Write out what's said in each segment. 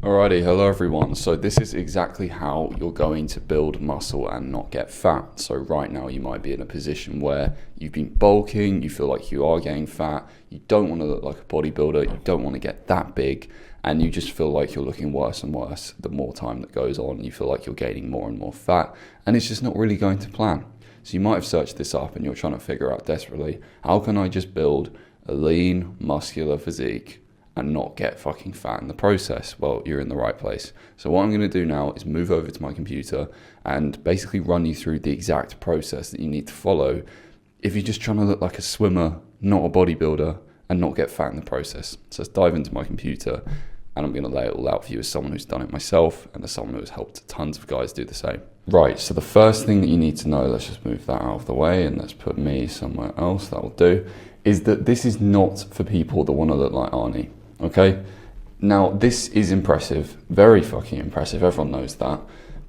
Alrighty, hello everyone. So this is exactly how you're going to build muscle and not get fat. So right now you might be in a position where you've been bulking, you feel like you are getting fat, you don't want to look like a bodybuilder, you don't want to get that big, and you just feel like you're looking worse and worse the more time that goes on. You feel like you're gaining more and more fat, and it's just not really going to plan. So you might have searched this up and you're trying to figure out desperately, how can I just build a lean, muscular physique and not get fucking fat in the process? Well, you're in the right place. So what I'm going to do now is move over to my computer and basically run you through the exact process that you need to follow if you're just trying to look like a swimmer, not a bodybuilder, and not get fat in the process. So let's dive into my computer and I'm going to lay it all out for you as someone who's done it myself and as someone who has helped tons of guys do the same. Right, so the first thing that you need to know, let's just move that out of the way and let's put me somewhere else, that will do, is that this is not for people that want to look like Arnie. Okay, now this is impressive, very fucking impressive, everyone knows that.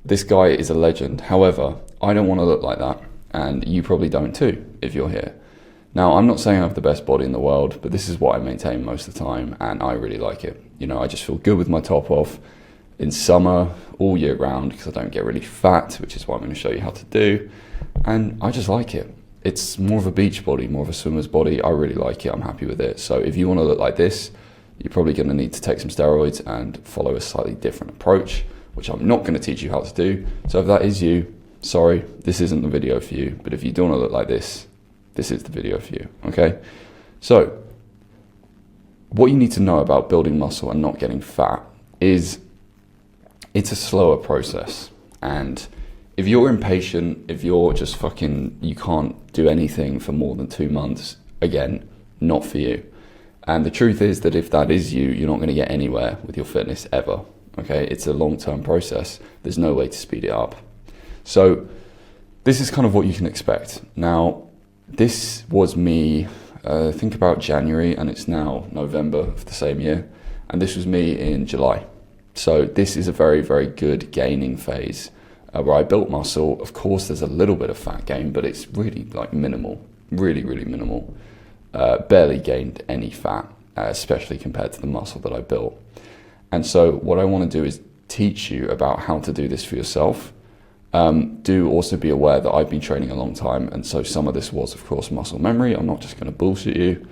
This guy is a legend. However, I don't want to look like that, and you probably don't too if you're here. Now, I'm not saying I have the best body in the world, but this is what I maintain most of the time, and I really like it. You know, I just feel good with my top off in summer, all year round, because I don't get really fat, which is what I'm going to show you how to do, and I just like it. It's more of a beach body, more of a swimmer's body. I really like it, I'm happy with it. So if you want to look like this, you're probably going to need to take some steroids and follow a slightly different approach, which I'm not going to teach you how to do. So if that is you, sorry, this isn't the video for you. But if you don't want to look like this, this is the video for you, okay? So what you need to know about building muscle and not getting fat is it's a slower process. And if you're impatient, if you're just you can't do anything for more than 2 months, again, not for you. And the truth is that if that is you, you're not going to get anywhere with your fitness ever, okay? It's a long-term process. There's no way to speed it up. So this is kind of what you can expect. Now, this was me, think about January, and it's now November of the same year. And this was me in July. So this is a very, very good gaining phase where I built muscle. Of course, there's a little bit of fat gain, but it's really like minimal, really, really minimal. Barely gained any fat, especially compared to the muscle that I built. And so what I want to do is teach you about how to do this for yourself. Do also be aware that I've been training a long time, and so some of this was, of course, muscle memory. I'm not just going to bullshit you.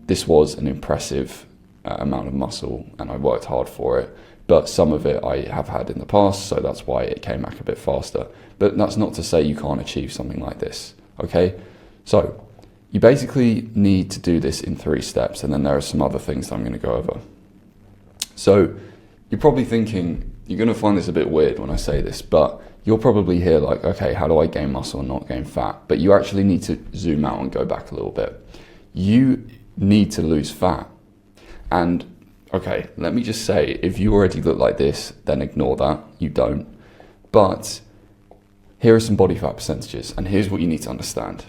This was an impressive amount of muscle, and I worked hard for it. But some of it I have had in the past, so that's why it came back a bit faster. But that's not to say you can't achieve something like this, okay? So you basically need to do this in 3 steps, and then there are some other things that I'm going to go over. So you're probably thinking, you're going to find this a bit weird when I say this, but you're probably here like, okay, how do I gain muscle and not gain fat? But you actually need to zoom out and go back a little bit. You need to lose fat. And okay, let me just say, if you already look like this, then ignore that, you don't. But here are some body fat percentages, and here's what you need to understand.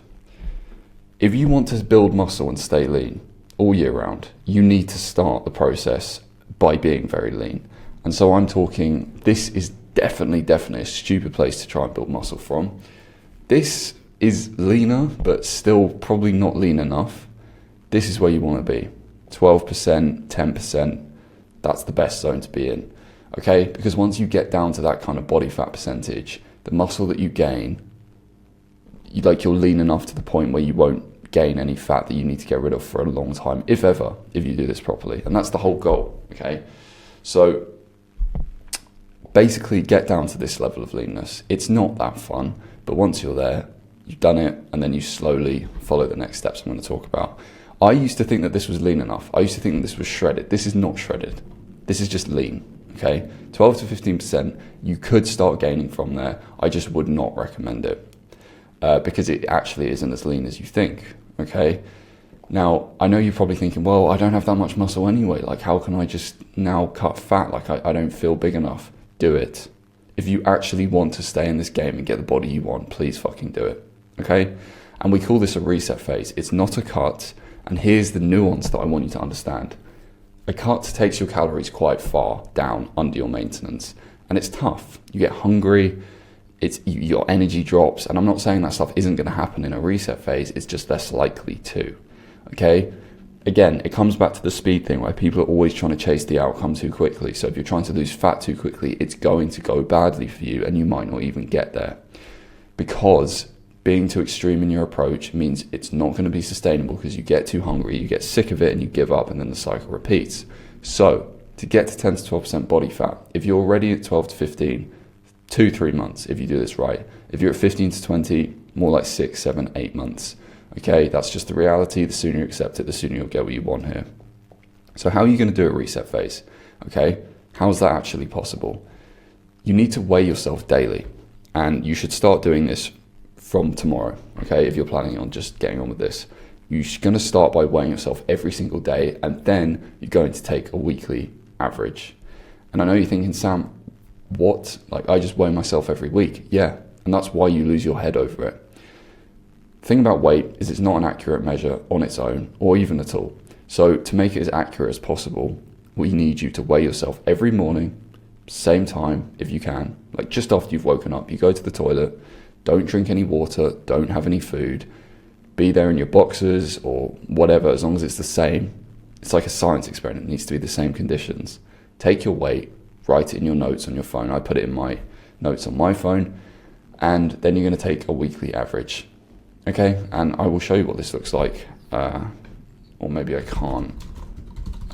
If you want to build muscle and stay lean all year round, you need to start the process by being very lean. And so I'm talking, this is definitely a stupid place to try and build muscle from. This is leaner, but still probably not lean enough. This is where you want to be. 12%, 10%, that's the best zone to be in. Okay, because once you get down to that kind of body fat percentage, the muscle that you gain, you're lean enough to the point where you won't gain any fat that you need to get rid of for a long time, if ever, if you do this properly. And that's the whole goal, okay? So basically get down to this level of leanness. It's not that fun, but once you're there, you've done it, and then you slowly follow the next steps I'm going to talk about. I used to think that this was lean enough. I used to think that this was shredded. This is not shredded. This is just lean, okay? 12 to 15%, you could start gaining from there. I just would not recommend it because it actually isn't as lean as you think, okay? Now, I know you're probably thinking, well, I don't have that much muscle anyway. Like, how can I just now cut fat? Like, I don't feel big enough. Do it. If you actually want to stay in this game and get the body you want, please fucking do it, okay? And we call this a reset phase. It's not a cut. And here's the nuance that I want you to understand. A cut takes your calories quite far down under your maintenance. And it's tough. You get hungry. Your energy drops. And I'm not saying that stuff isn't going to happen in a reset phase. It's just less likely to. Okay? again, it comes back to the speed thing where people are always trying to chase the outcome too quickly. So if you're trying to lose fat too quickly, it's going to go badly for you and you might not even get there, because being too extreme in your approach means it's not going to be sustainable, because you get too hungry, you get sick of it and you give up, and then the cycle repeats. So to get to 10 to 12% body fat, if you're already at 12 to 15, 2-3 months if you do this right. If you're at 15 to 20, more like 6, 7, 8 months. Okay, that's just the reality. The sooner you accept it, the sooner you'll get what you want here. So how are you going to do a reset phase? Okay, how is that actually possible? You need to weigh yourself daily, and you should start doing this from tomorrow. Okay, if you're planning on just getting on with this, you're going to start by weighing yourself every single day, and then you're going to take a weekly average. And I know you're thinking, Sam, what? Like, I just weigh myself every week. Yeah, and that's why you lose your head over it. The thing about weight is it's not an accurate measure on its own, or even at all. So to make it as accurate as possible, we need you to weigh yourself every morning, same time if you can, like just after you've woken up. You go to the toilet, don't drink any water, don't have any food, be there in your boxers or whatever, as long as it's the same. It's like a science experiment, it needs to be the same conditions. Take your weight, write it in your notes on your phone. I put it in my notes on my phone, and then you're going to take a weekly average. Okay, and I will show you what this looks like, or maybe I can't.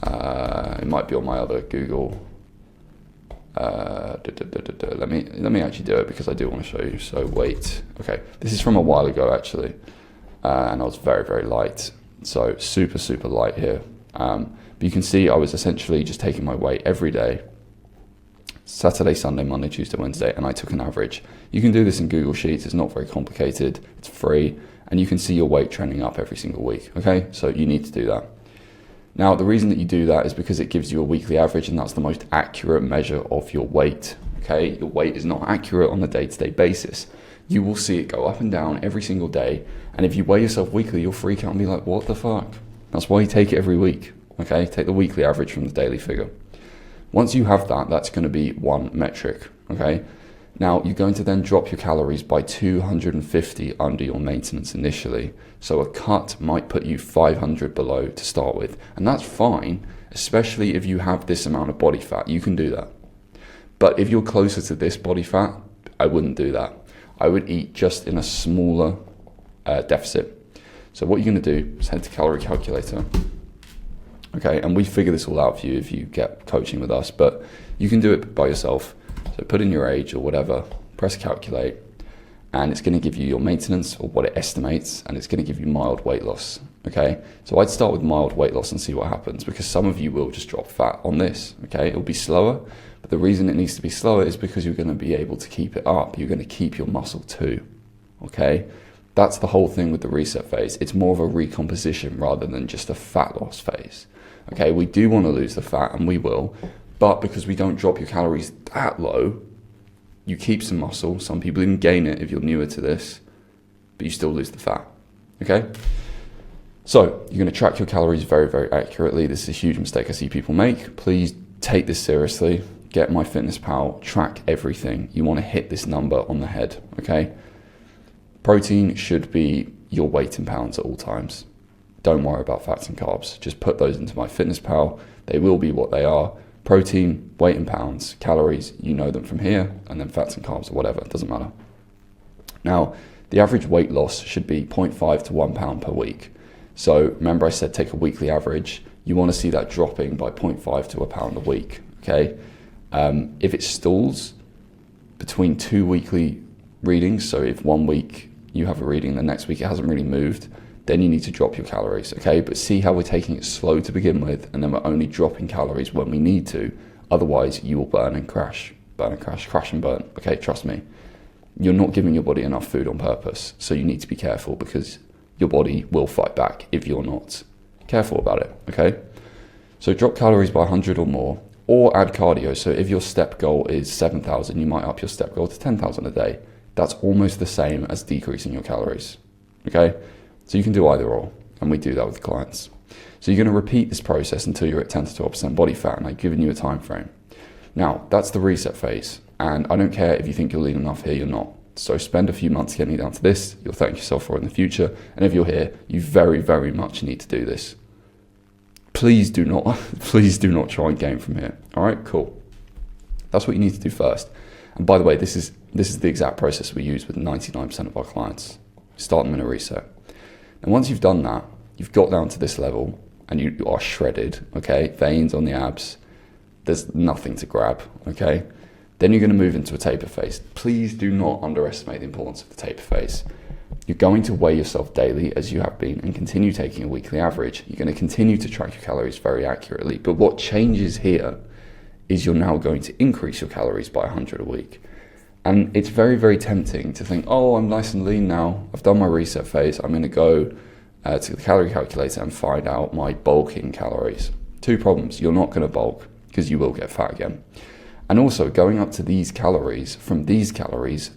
It might be on my other Google. Let me actually do it, because I do want to show you. So weight. Okay, this is from a while ago actually, and I was very, very light. So super, super light here. But you can see I was essentially just taking my weight every day, Saturday, Sunday, Monday, Tuesday, Wednesday, and I took an average. You can do this in Google Sheets. It's not very complicated. It's free, and you can see your weight trending up every single week. Okay, so you need to do that. Now, the reason that you do that is because it gives you a weekly average, and that's the most accurate measure of your weight. Okay, your weight is not accurate on a day-to-day basis. You will see it go up and down every single day, and if you weigh yourself weekly, you'll freak out and be like, what the fuck? That's why you take it every week. Okay, take the weekly average from the daily figure. Once you have that, that's going to be one metric. Okay, now you're going to then drop your calories by 250 under your maintenance initially. So a cut might put you 500 below to start with, and that's fine, especially if you have this amount of body fat. You can do that. But if you're closer to this body fat, I wouldn't do that. I would eat just in a smaller deficit. So what you're going to do is head to Calorie Calculator. Okay, and we figure this all out for you if you get coaching with us, but you can do it by yourself. So put in your age or whatever, press calculate, and it's going to give you your maintenance, or what it estimates, and it's going to give you mild weight loss. Okay, so I'd start with mild weight loss and see what happens, because some of you will just drop fat on this. Okay, it'll be slower, but the reason it needs to be slower is because you're going to be able to keep it up. You're going to keep your muscle too. Okay, that's the whole thing with the reset phase. It's more of a recomposition rather than just a fat loss phase. Okay, we do want to lose the fat, and we will, but because we don't drop your calories that low, you keep some muscle. Some people even gain it if you're newer to this, but you still lose the fat. Okay, so you're going to track your calories very, very accurately. This is a huge mistake I see people make. Please take this seriously. Get MyFitnessPal, track everything. You want to hit this number on the head. Okay, protein should be your weight in pounds at all times. Don't worry about fats and carbs. Just put those into MyFitnessPal. They will be what they are. Protein, weight in pounds, calories, you know them from here, and then fats and carbs or whatever, it doesn't matter. Now, the average weight loss should be 0.5 to 1 pound per week. So remember I said take a weekly average. You want to see that dropping by 0.5 to a pound a week, okay? If it stalls between 2 weekly readings, so if 1 week you have a reading, the next week it hasn't really moved, then you need to drop your calories, okay? But see how we're taking it slow to begin with, and then we're only dropping calories when we need to. Otherwise, you will burn and crash, crash and burn, okay? Trust me. You're not giving your body enough food on purpose, so you need to be careful, because your body will fight back if you're not careful about it, okay? So drop calories by 100 or more, or add cardio. So if your step goal is 7,000, you might up your step goal to 10,000 a day. That's almost the same as decreasing your calories, okay? So you can do either or, and we do that with clients. So you're going to repeat this process until you're at 10 to 12% body fat, and I've given you a time frame. Now, that's the reset phase, and I don't care if you think you're lean enough here, you're not. So spend a few months getting down to this, you'll thank yourself for it in the future, and if you're here, you very, very much need to do this. please do not, please do not try and gain from here. All right, cool. That's what you need to do first. And by the way, this is the exact process we use with 99% of our clients. Start them in a reset. And once you've done that, you've got down to this level and you are shredded, okay? Veins on the abs, there's nothing to grab, okay? Then you're gonna move into a taper phase. Please do not underestimate the importance of the taper phase. You're going to weigh yourself daily as you have been and continue taking a weekly average. You're gonna continue to track your calories very accurately. But what changes here is you're now going to increase your calories by 100 a week. And it's very, very tempting to think, oh, I'm nice and lean now. I've done my reset phase. I'm gonna go to the calorie calculator and find out my bulking calories. Two problems. You're not gonna bulk because you will get fat again. And also going up to these calories from these calories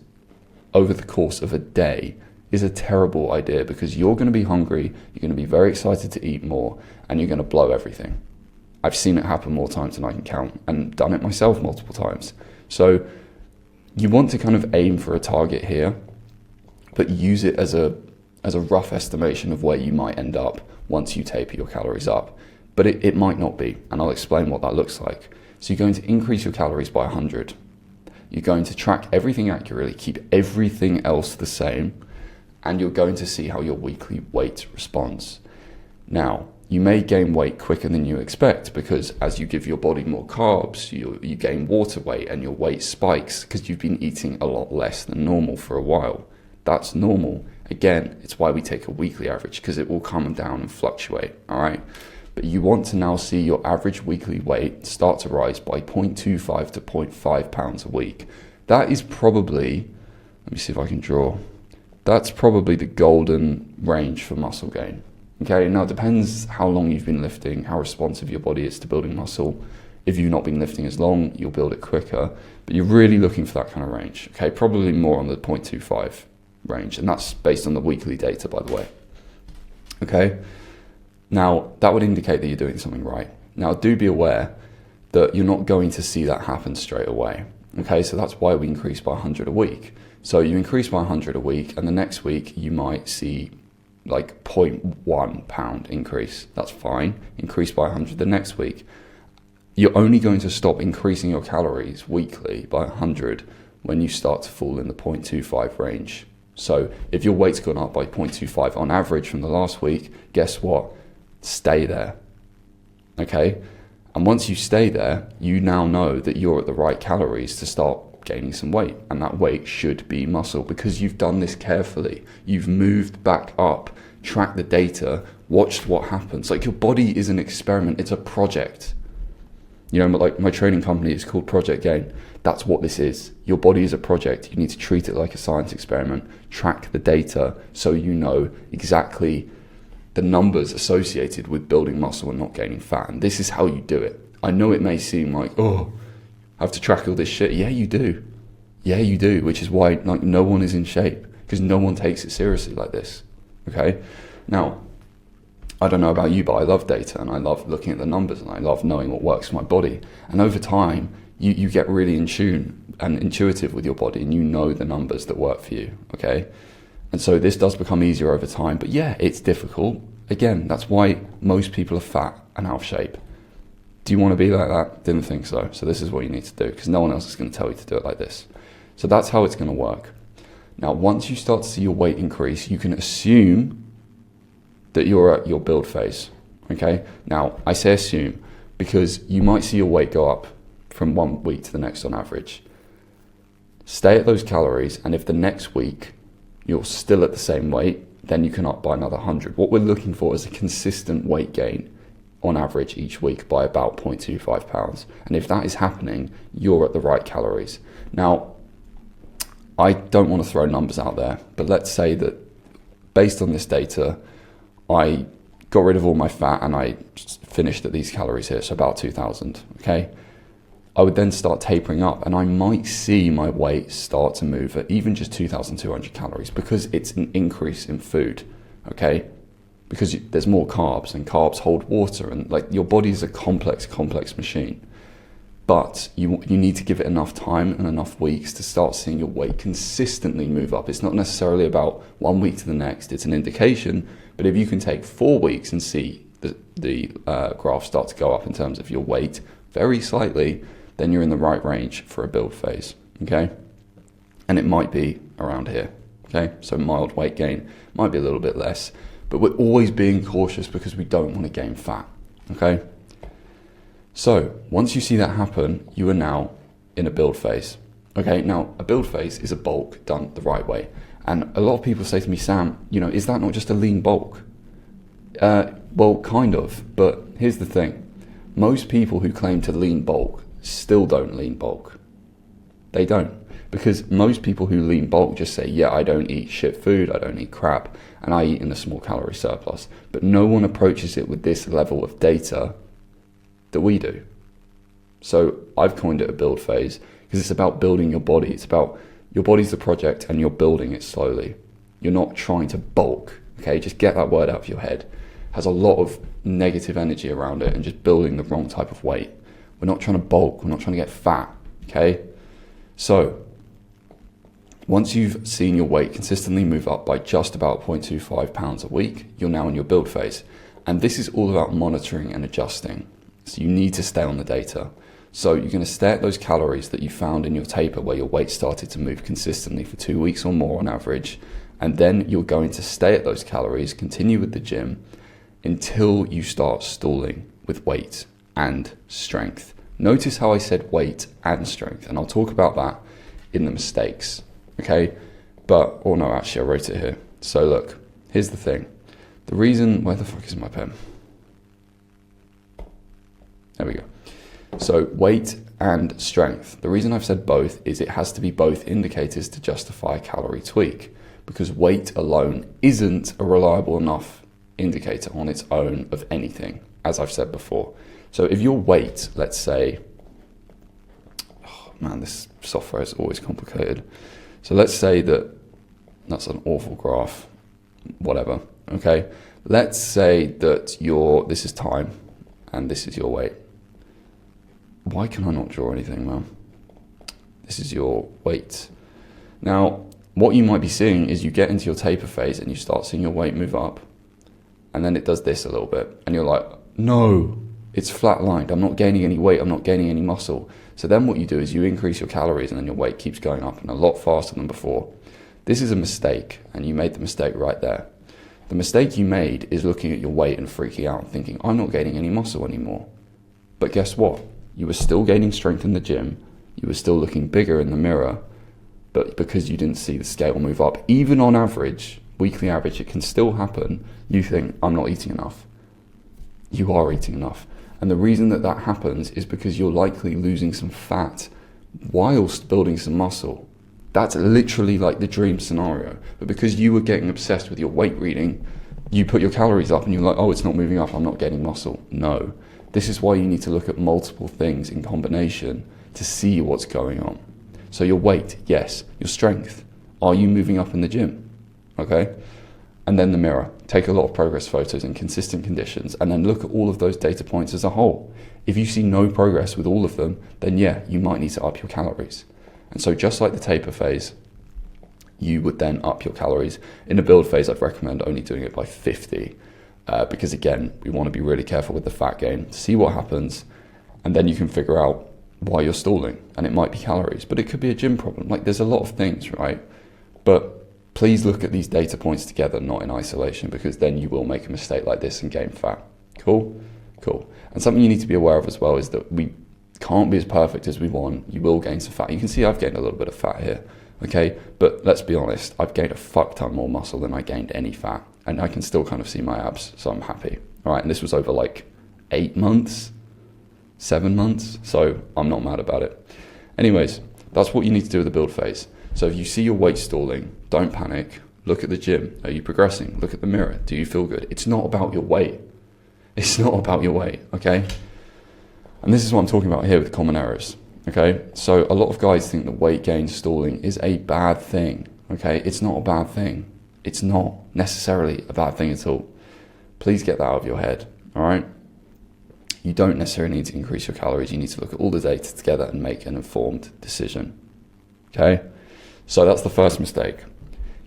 over the course of a day is a terrible idea because you're gonna be hungry, you're gonna be very excited to eat more, and you're gonna blow everything. I've seen it happen more times than I can count and done it myself multiple times. So you want to kind of aim for a target here, but use it as a rough estimation of where you might end up once you taper your calories up. But it might not be, and I'll explain what that looks like. So you're going to increase your calories by 100. You're going to track everything accurately, keep everything else the same, and you're going to see how your weekly weight responds. Now, you may gain weight quicker than you expect because as you give your body more carbs, you gain water weight and your weight spikes because you've been eating a lot less than normal for a while. That's normal. Again, it's why we take a weekly average because it will come down and fluctuate, all right? But you want to now see your average weekly weight start to rise by 0.25 to 0.5 pounds a week. That is probably, let me see if I can draw, that's probably the golden range for muscle gain. Okay, now it depends how long you've been lifting, how responsive your body is to building muscle. If you've not been lifting as long, you'll build it quicker, but you're really looking for that kind of range. Okay, probably more on the 0.25 range, and that's based on the weekly data, by the way. Okay, now that would indicate that you're doing something right. Now do be aware that you're not going to see that happen straight away. Okay, so that's why we increase by 100 a week. So you increase by 100 a week, and the next week you might see like 0.1 pound increase. That's fine. Increase by 100 the next week. You're only going to stop increasing your calories weekly by 100 when you start to fall in the 0.25 range. So if your weight's gone up by 0.25 on average from the last week, guess what? Stay there. Okay? And once you stay there, you now know that you're at the right calories to start gaining some weight, and that weight should be muscle because you've done this carefully. You've moved back up, tracked the data, watched what happens. Like, your body is an experiment, it's a project. You know, like my training company is called Project Gain. That's what this is. Your body is a project. You need to treat it like a science experiment, track the data so you know exactly the numbers associated with building muscle and not gaining fat. And this is how you do it. I know it may seem like, oh, I have to track all this shit. Yeah, you do. Yeah, you do, which is why like no one is in shape because no one takes it seriously like this. Okay? Now, I don't know about you, but I love data and I love looking at the numbers and I love knowing what works for my body. And over time, you get really in tune and intuitive with your body and you know the numbers that work for you, okay? And so this does become easier over time, but yeah, it's difficult. Again, that's why most people are fat and out of shape. Do you want to be like that? Didn't think so. So this is what you need to do because no one else is going to tell you to do it like this. So that's how it's going to work. Now, once you start to see your weight increase, you can assume that you're at your build phase, okay? Now, I say assume because you might see your weight go up from 1 week to the next on average. Stay at those calories, and if the next week you're still at the same weight, then you can up by another 100. What we're looking for is a consistent weight gain on average each week by about 0.25 pounds. And if that is happening, you're at the right calories. Now, I don't want to throw numbers out there, but let's say that based on this data, I got rid of all my fat and I finished at these calories here, so about 2,000, okay? I would then start tapering up and I might see my weight start to move at even just 2,200 calories because it's an increase in food, okay? Because there's more carbs and carbs hold water and like your body is a complex machine. But you need to give it enough time and enough weeks to start seeing your weight consistently move up. It's not necessarily about 1 week to the next, it's an indication. But if you can take 4 weeks and see the graph start to go up in terms of your weight very slightly, then you're in the right range for a build phase, okay? And it might be around here, okay? So mild weight gain, might be a little bit less, but we're always being cautious because we don't want to gain fat, okay? So once you see that happen, you are now in a build phase, okay? Now, a build phase is a bulk done the right way. And a lot of people say to me, Sam, you know, is that not just a lean bulk? Well, kind of, but here's the thing. Most people who claim to lean bulk still don't lean bulk. They don't. Because most people who lean bulk just say, yeah, I don't eat shit food, I don't eat crap, and I eat in a small calorie surplus. But no one approaches it with this level of data that we do. So I've coined it a build phase because it's about building your body. It's about your body's the project and you're building it slowly. You're not trying to bulk, okay? Just get that word out of your head. It has a lot of negative energy around it and just building the wrong type of weight. We're not trying to bulk, we're not trying to get fat, okay? So once you've seen your weight consistently move up by just about 0.25 pounds a week, you're now in your build phase. And this is all about monitoring and adjusting. So you need to stay on the data. So you're going to stay at those calories that you found in your taper where your weight started to move consistently for 2 weeks or more on average. And then you're going to stay at those calories, continue with the gym until you start stalling with weight and strength. Notice how I said weight and strength, and I'll talk about that in the mistakes, okay? But, or no, actually I wrote it here. So look, here's the thing. The reason, where the fuck is my pen? There we go. So weight and strength. The reason I've said both is it has to be both indicators to justify a calorie tweak, because weight alone isn't a reliable enough indicator on its own of anything, as I've said before. So if your weight, let's say, oh man, this software is always complicated. So let's say that, that's an awful graph, whatever, okay? Let's say that this is time and this is your weight. Why can I not draw anything, man? This is your weight. Now, what you might be seeing is you get into your taper phase and you start seeing your weight move up, and then it does this a little bit, and you're like, no, it's flatlined. I'm not gaining any weight. I'm not gaining any muscle. So then what you do is you increase your calories and then your weight keeps going up and a lot faster than before. This is a mistake, and you made the mistake right there. The mistake you made is looking at your weight and freaking out and thinking, I'm not gaining any muscle anymore. But guess what? You were still gaining strength in the gym. You were still looking bigger in the mirror. But because you didn't see the scale move up, even on average, weekly average, it can still happen. You think, I'm not eating enough. You are eating enough. And the reason that that happens is because you're likely losing some fat whilst building some muscle. That's literally like the dream scenario. But because you were getting obsessed with your weight reading, you put your calories up and you're like, oh, it's not moving up, I'm not getting muscle. No. This is why you need to look at multiple things in combination to see what's going on. So your weight, yes. Your strength. Are you moving up in the gym? Okay? And then the mirror. Take a lot of progress photos in consistent conditions and then look at all of those data points as a whole. If you see no progress with all of them, then yeah, you might need to up your calories. And so just like the taper phase, you would then up your calories. In the build phase, I'd recommend only doing it by 50 because again, we want to be really careful with the fat gain, see what happens, and then you can figure out why you're stalling. And it might be calories, but it could be a gym problem. Like there's a lot of things, right? But please look at these data points together, not in isolation, because then you will make a mistake like this and gain fat. Cool? Cool. And something you need to be aware of as well is that we can't be as perfect as we want. You will gain some fat. You can see I've gained a little bit of fat here, okay? But let's be honest, I've gained a fuck ton more muscle than I gained any fat, and I can still kind of see my abs, so I'm happy. All right, and this was over like 8 months, 7 months, so I'm not mad about it. Anyways, that's what you need to do with the build phase. So if you see your weight stalling, don't panic. Look at the gym. Are you progressing? Look at the mirror. Do you feel good? It's not about your weight. It's not about your weight, okay? And this is what I'm talking about here with common errors, okay? So a lot of guys think that weight gain stalling is a bad thing, okay? It's not a bad thing. It's not necessarily a bad thing at all. Please get that out of your head, all right? You don't necessarily need to increase your calories. You need to look at all the data together and make an informed decision, okay? So that's the first mistake.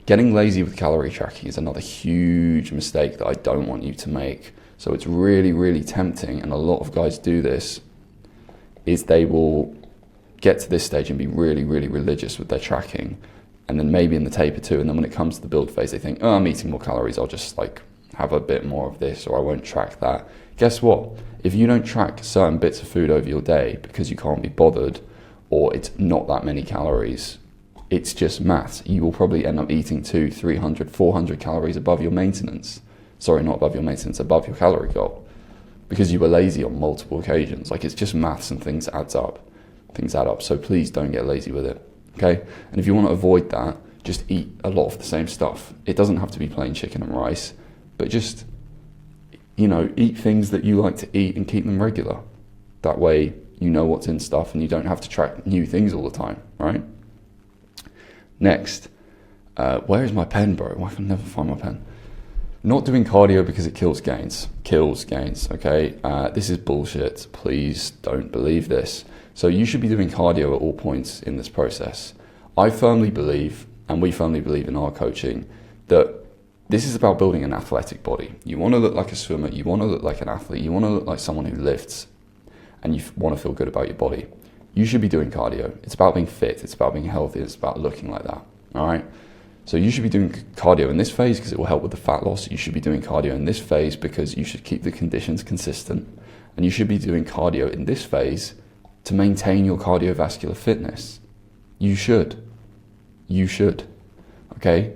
Getting lazy with calorie tracking is another huge mistake that I don't want you to make. So it's really, really tempting, and a lot of guys do this, is they will get to this stage and be really, really religious with their tracking, and then maybe in the taper too, and then when it comes to the build phase, they think, oh, I'm eating more calories, I'll just like have a bit more of this, or I won't track that. Guess what? If you don't track certain bits of food over your day because you can't be bothered, or it's not that many calories, it's just maths. You will probably end up eating 200, 300, 400 calories above your maintenance. Sorry, not above your maintenance, above your calorie goal, because you were lazy on multiple occasions. Like, it's just maths, and things add up. So please don't get lazy with it, okay? And if you want to avoid that, just eat a lot of the same stuff. It doesn't have to be plain chicken and rice, but just, eat things that you like to eat and keep them regular. That way you know what's in stuff and you don't have to track new things all the time, right? Next, where is my pen, bro? I can never find my pen. Not doing cardio because it kills gains, okay? This is bullshit. Please don't believe this. So you should be doing cardio at all points in this process. I firmly believe, and we firmly believe in our coaching, that this is about building an athletic body. You want to look like a swimmer, you want to look like an athlete, you want to look like someone who lifts, and you want to feel good about your body. You should be doing cardio. It's about being fit, it's about being healthy, it's about looking like that, all right? So you should be doing cardio in this phase because it will help with the fat loss. You should be doing cardio in this phase because you should keep the conditions consistent. And you should be doing cardio in this phase to maintain your cardiovascular fitness. You should, okay?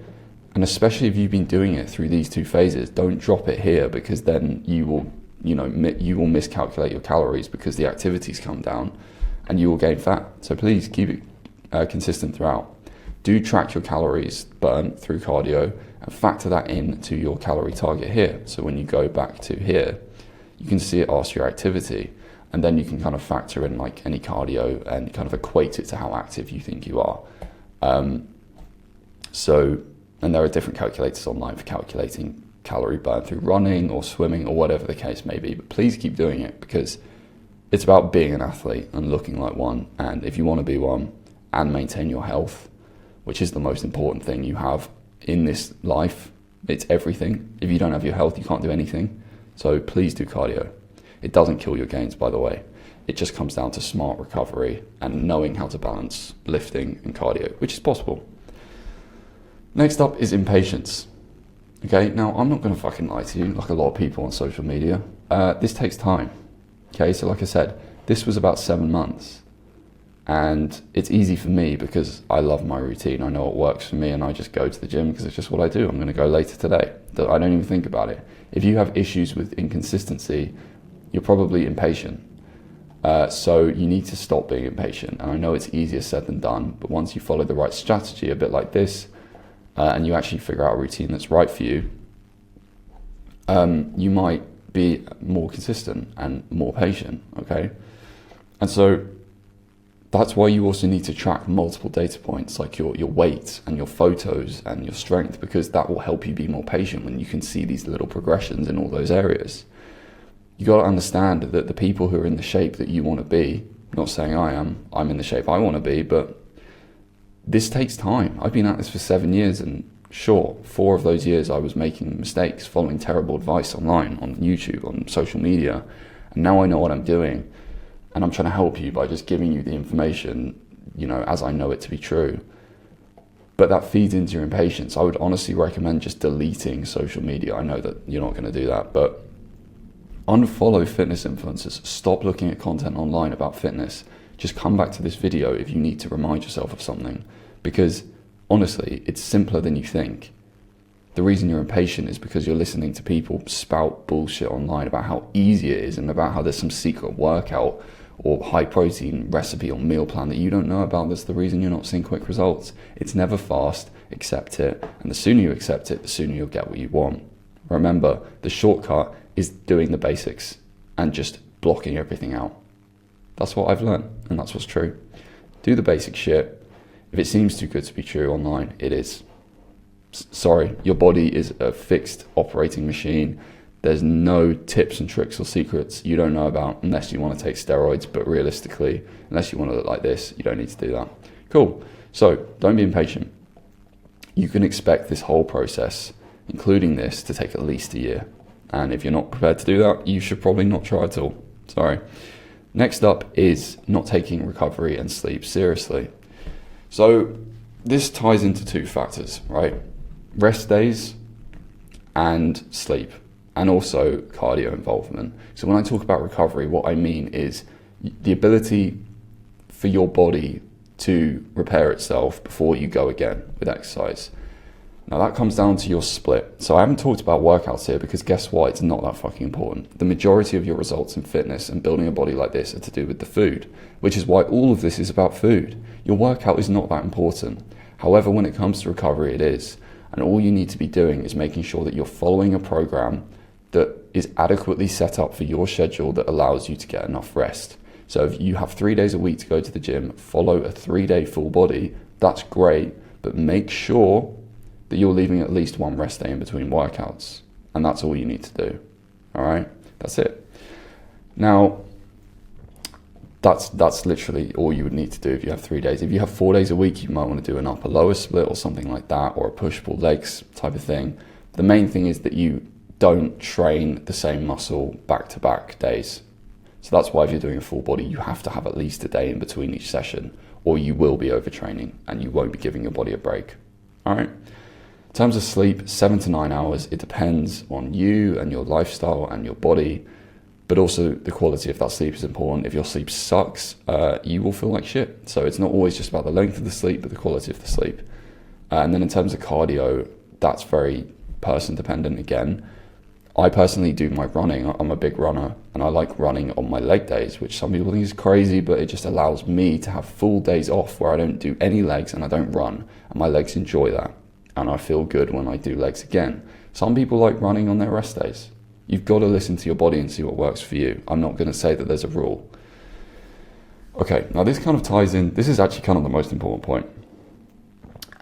And especially if you've been doing it through these two phases, don't drop it here, because then you will miscalculate your calories because the activities come down and you will gain fat. So please keep it consistent throughout. Do track your calories burnt through cardio and factor that into your calorie target here. So when you go back to here, you can see it asks your activity, and then you can kind of factor in like any cardio and kind of equate it to how active you think you are. And there are different calculators online for calculating calorie burn through running or swimming or whatever the case may be. But please keep doing it, because it's about being an athlete and looking like one. And if you want to be one and maintain your health, which is the most important thing you have in this life, it's everything. If you don't have your health, you can't do anything. So please do cardio. It doesn't kill your gains, by the way. It just comes down to smart recovery and knowing how to balance lifting and cardio, which is possible. Next up is impatience. Okay, now I'm not going to fucking lie to you like a lot of people on social media. This takes time. Okay, so like I said, this was about 7 months. And it's easy for me because I love my routine. I know what works for me, and I just go to the gym because it's just what I do. I'm going to go later today. I don't even think about it. If you have issues with inconsistency, you're probably impatient. So you need to stop being impatient. And I know it's easier said than done, but once you follow the right strategy, a bit like this, and you actually figure out a routine that's right for you, you might be more consistent and more patient, okay? And so that's why you also need to track multiple data points, like your weight and your photos and your strength, because that will help you be more patient when you can see these little progressions in all those areas. You got to understand that the people who are in the shape that you want to be, not saying I'm in the shape I want to be, but this takes time. I've been at this for 7 years, and sure, 4 of those years I was making mistakes, following terrible advice online, on YouTube, on social media, and now I know what I'm doing. And I'm trying to help you by just giving you the information, as I know it to be true. But that feeds into your impatience. I would honestly recommend just deleting social media. I know that you're not going to do that, but unfollow fitness influencers. Stop looking at content online about fitness. Just come back to this video if you need to remind yourself of something. Because honestly, it's simpler than you think. The reason you're impatient is because you're listening to people spout bullshit online about how easy it is and about how there's some secret workout or high protein recipe or meal plan that you don't know about. That's the reason you're not seeing quick results. It's never fast. Accept it. And the sooner you accept it, the sooner you'll get what you want. Remember, the shortcut is doing the basics and just blocking everything out. That's what I've learned, and that's what's true. Do the basic shit. If it seems too good to be true online, it is. Sorry, your body is a fixed operating machine. There's no tips and tricks or secrets you don't know about unless you want to take steroids, but realistically, unless you want to look like this, you don't need to do that. Cool. So don't be impatient. You can expect this whole process, including this, to take at least a year. And if you're not prepared to do that, you should probably not try at all. Sorry. Next up is not taking recovery and sleep seriously. So this ties into two factors, right? Rest days and sleep, and also cardio involvement. So when I talk about recovery, what I mean is the ability for your body to repair itself before you go again with exercise. Now that comes down to your split. So I haven't talked about workouts here because guess what? It's not that fucking important. The majority of your results in fitness and building a body like this are to do with the food, which is why all of this is about food. Your workout is not that important. However, when it comes to recovery, it is. And all you need to be doing is making sure that you're following a program that is adequately set up for your schedule that allows you to get enough rest. So if you have 3 days a week to go to the gym, follow a 3-day full body, that's great, but make sure that you're leaving at least one rest day in between workouts. And that's all you need to do. All right, that's it. Now, that's literally all you would need to do if you have 3 days. If you have 4 days a week, you might want to do an upper lower split or something like that, or a push-pull legs type of thing. The main thing is that you don't train the same muscle back-to-back days. So that's why if you're doing a full body, you have to have at least a day in between each session, or you will be overtraining and you won't be giving your body a break. All right. In terms of sleep, 7 to 9 hours. It depends on you and your lifestyle and your body, but also the quality of that sleep is important. If your sleep sucks, you will feel like shit. So it's not always just about the length of the sleep, but the quality of the sleep. And then in terms of cardio, that's very person dependent again. I personally do my running. I'm a big runner and I like running on my leg days, which some people think is crazy, but it just allows me to have full days off where I don't do any legs and I don't run, and my legs enjoy that. And I feel good when I do legs again. Some people like running on their rest days. You've got to listen to your body and see what works for you. I'm not going to say that there's a rule. Okay, now this kind of ties in. This is actually kind of the most important point.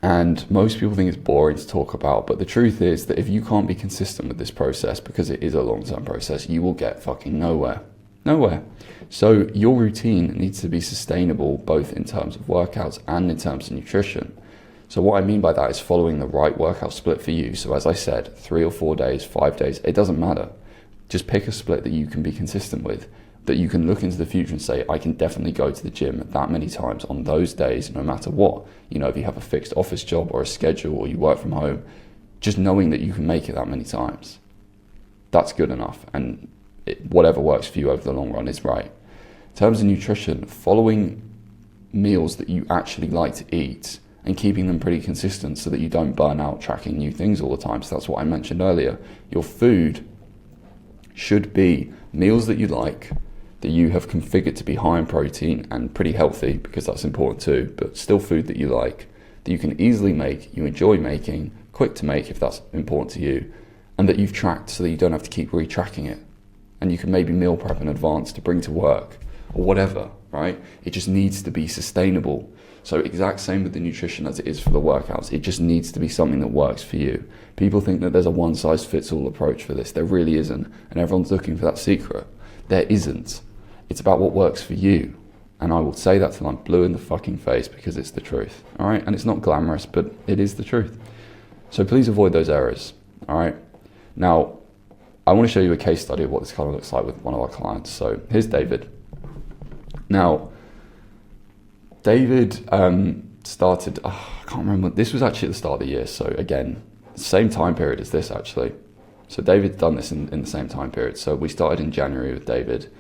And most people think it's boring to talk about, but the truth is that if you can't be consistent with this process, because it is a long-term process, you will get fucking nowhere. Nowhere. So your routine needs to be sustainable, both in terms of workouts and in terms of nutrition. So what I mean by that is following the right workout split for you. So as I said, 3 or 4 days, 5 days, it doesn't matter. Just pick a split that you can be consistent with, that you can look into the future and say, I can definitely go to the gym that many times on those days, no matter what. You know, if you have a fixed office job or a schedule or you work from home, just knowing that you can make it that many times, that's good enough. And whatever works for you over the long run is right. In terms of nutrition, following meals that you actually like to eat and keeping them pretty consistent so that you don't burn out tracking new things all the time. So that's what I mentioned earlier. Your food should be meals that you like, that you have configured to be high in protein and pretty healthy, because that's important too, but still food that you like, that you can easily make, you enjoy making, quick to make if that's important to you, and that you've tracked so that you don't have to keep retracking it. And you can maybe meal prep in advance to bring to work or whatever, right? It just needs to be sustainable. So exact same with the nutrition as it is for the workouts. It just needs to be something that works for you. People think that there's a one-size-fits-all approach for this. There really isn't. And everyone's looking for that secret. There isn't. It's about what works for you. And I will say that till I'm blue in the fucking face, because it's the truth. All right? And it's not glamorous, but it is the truth. So please avoid those errors. All right? Now, I want to show you a case study of what this kind of looks like with one of our clients. So here's David. Now, David started, I can't remember, this was actually at the start of the year. So again, same time period as this actually. So David's done this in the same time period. So we started in January with David,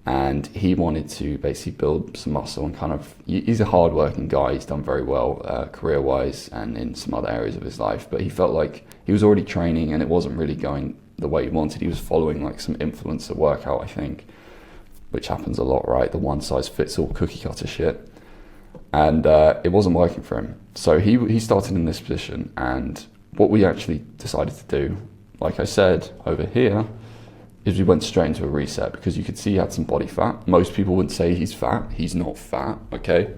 and he wanted to basically build some muscle and kind of, he's a hardworking guy. He's done very well career-wise and in some other areas of his life, but he felt like he was already training and it wasn't really going the way he wanted. He was following like some influencer workout, I think, which happens a lot, right? The one-size-fits-all cookie cutter shit. And it wasn't working for him. So he started in this position, and what we actually decided to do, like I said over here, is we went straight into a reset, because you could see he had some body fat. Most people wouldn't say he's fat. He's not fat, okay?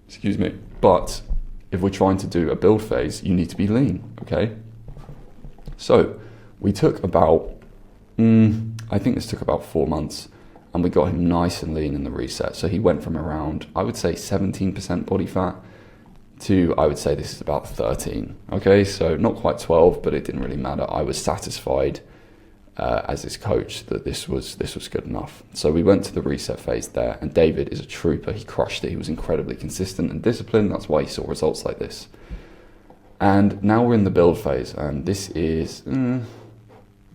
Excuse me. But if we're trying to do a build phase, you need to be lean, okay? So we took about, I think this took about 4 months, and we got him nice and lean in the reset. So he went from around, I would say 17% body fat to, I would say this is about 13. Okay, so not quite 12, but it didn't really matter. I was satisfied as his coach that this was good enough. So we went to the reset phase there, and David is a trooper. He crushed it. He was incredibly consistent and disciplined. That's why he saw results like this. And now we're in the build phase, and this is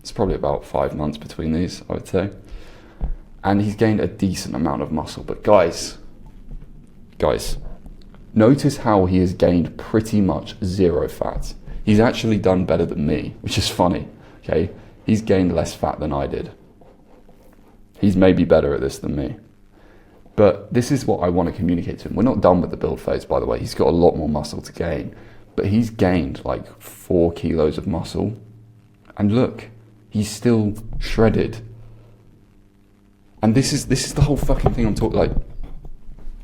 it's probably about 5 months between these, I would say. And he's gained a decent amount of muscle. But guys, notice how he has gained pretty much zero fat. He's actually done better than me, which is funny, okay? He's gained less fat than I did. He's maybe better at this than me. But this is what I want to communicate to him. We're not done with the build phase, by the way. He's got a lot more muscle to gain. But he's gained like 4 kilos of muscle. And look, he's still shredded. And this is the whole fucking thing I'm talking, like,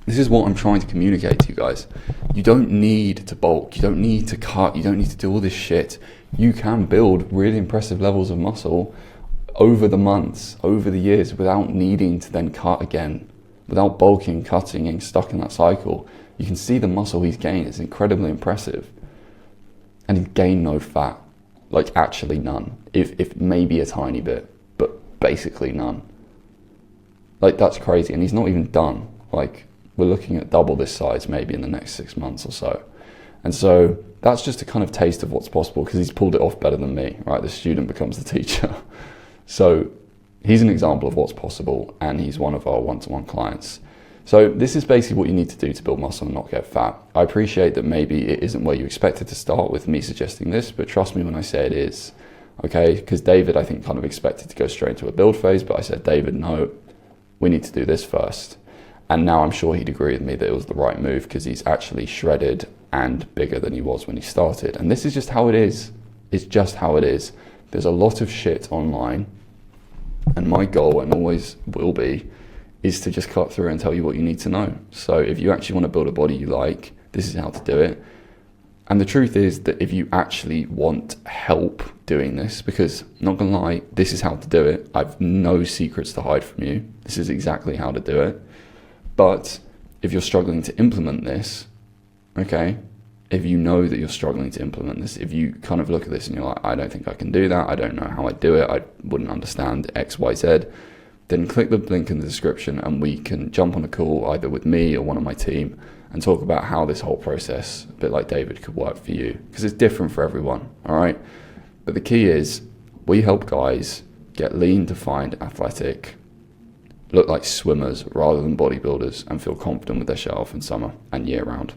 this is what I'm trying to communicate to you guys. You don't need to bulk, you don't need to cut, you don't need to do all this shit. You can build really impressive levels of muscle over the months, over the years, without needing to then cut again, without bulking, cutting, getting stuck in that cycle. You can see the muscle he's gained is incredibly impressive. And he's gained no fat, like actually none, if maybe a tiny bit, but basically none. Like, that's crazy, and he's not even done. Like, we're looking at double this size maybe in the next 6 months or so. And so that's just a kind of taste of what's possible, because he's pulled it off better than me, right? The student becomes the teacher. So he's an example of what's possible, and he's one of our one-to-one clients. So this is basically what you need to do to build muscle and not get fat. I appreciate that maybe it isn't where you expected to start with me suggesting this, but trust me when I say it is, okay? Because David, I think, kind of expected to go straight into a build phase, but I said, David, no, we need to do this first. And now I'm sure he'd agree with me that it was the right move, because he's actually shredded and bigger than he was when he started. And this is just how it is. It's just how it is. There's a lot of shit online, and my goal, and always will be, is to just cut through and tell you what you need to know. So if you actually want to build a body you like, this is how to do it. And the truth is that if you actually want help doing this, because not gonna lie, this is how to do it. I've no secrets to hide from you. This is exactly how to do it. But if you're struggling to implement this, okay, if you know that you're struggling to implement this, if you kind of look at this and you're like, I don't think I can do that, I don't know how I do it, I wouldn't understand X, Y, Z, then click the link in the description and we can jump on a call either with me or one of my team and talk about how this whole process, a bit like David, could work for you, because it's different for everyone, all right? But the key is, we help guys get lean, defined, athletic, look like swimmers rather than bodybuilders, and feel confident with their shirt off in summer and year round.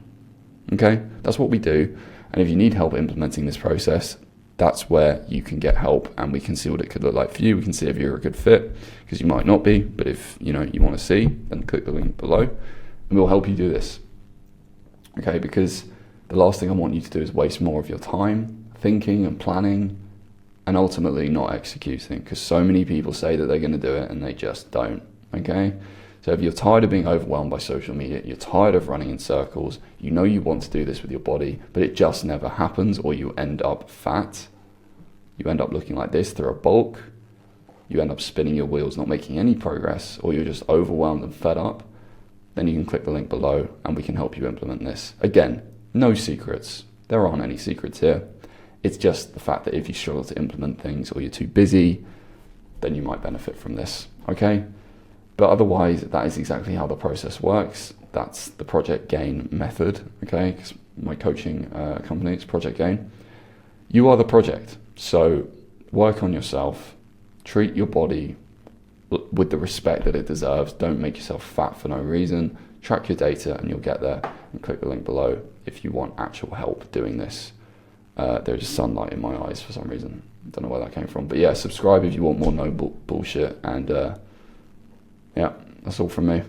Okay, that's what we do. And if you need help implementing this process, that's where you can get help, and we can see what it could look like for you. We can see if you're a good fit, because you might not be, but if you want to see, then click the link below and we'll help you do this. Okay, because the last thing I want you to do is waste more of your time thinking and planning and ultimately not executing, because so many people say that they're going to do it and they just don't. Okay, so if you're tired of being overwhelmed by social media, you're tired of running in circles, you know you want to do this with your body, but it just never happens, or you end up fat, you end up looking like this through a bulk, you end up spinning your wheels, not making any progress, or you're just overwhelmed and fed up, then you can click the link below and we can help you implement this. Again, no secrets. There aren't any secrets here. It's just the fact that if you struggle to implement things or you're too busy, then you might benefit from this, okay? But otherwise, that is exactly how the process works. That's the Project Gain method, okay? 'Cause my coaching company is Project Gain. You are the project, so work on yourself, treat your body with the respect that it deserves. Don't make yourself fat for no reason. Track your data and you'll get there. And click the link below if you want actual help doing this. There's sunlight in my eyes for some reason. I don't know where that came from. But yeah, subscribe if you want more no bullshit. And yeah, that's all from me.